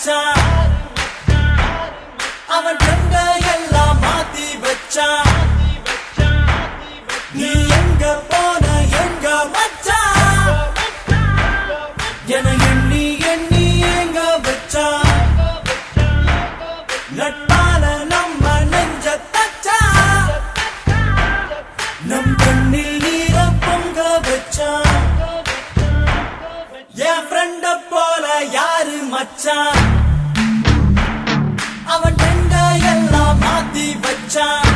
மச்சான் அவன் கண்ட எல்லாம் மாத்தி வச்சான் நீ எங்க போன எங்க மச்சான் என எண்ணி எண்ணி எங்க வச்சான் நட்பால நம்ம நெஞ்ச தச்சான் நம் கண்ணில் நீர பொங்க வச்சான் என் ஃப்ரெண்ட போல யாரு மச்சான் அவன் கண்ட எல்லாம் மாத்தி வச்சான்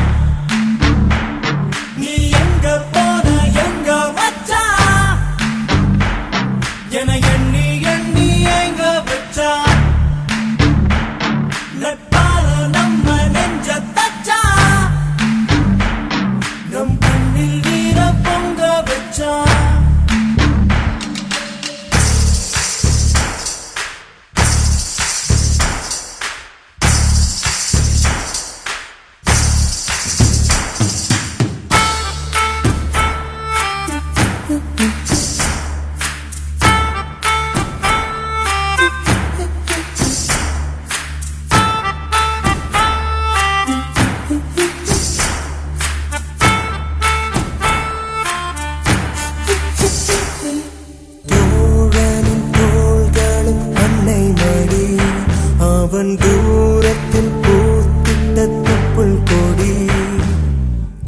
நீ எங்க போன எங்க மச்சான் என எண்ணி எண்ணி எங்க வச்சான் நட்பால நம்ம நெஞ்ச தச்சான் நம் கண்ணில் நீர பொங்க வச்சான் அவன் தூரத்தில் பூத்திட்ட தொப்புள் கொடி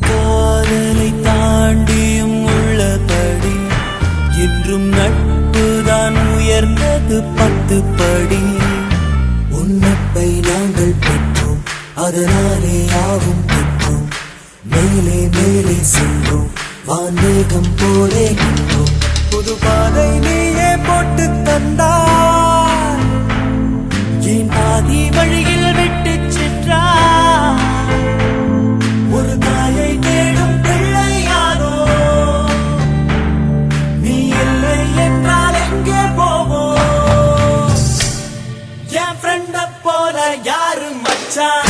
காதலை தாண்டியும் உள்ளபடி என்றும் நட்புதான் உயர்ந்தது 10 படி உன்னப்பை நாங்கள் பெற்றோம் அதனாலே யாவும் பெற்றோம் மேலே மேலே சென்றோம் வான்மேகம் போலே நின்றோம் புது பாதை நீயே போட்டு தந்தாய் என் பாதி வழியில் விட்டு சென்றார் ஒரு தாயை தேடும் பிள்ளையாரோ நீ இல்லை என்றால் எங்கே போவோம் என் ஃப்ரெண்ட போல யாரு மச்சான்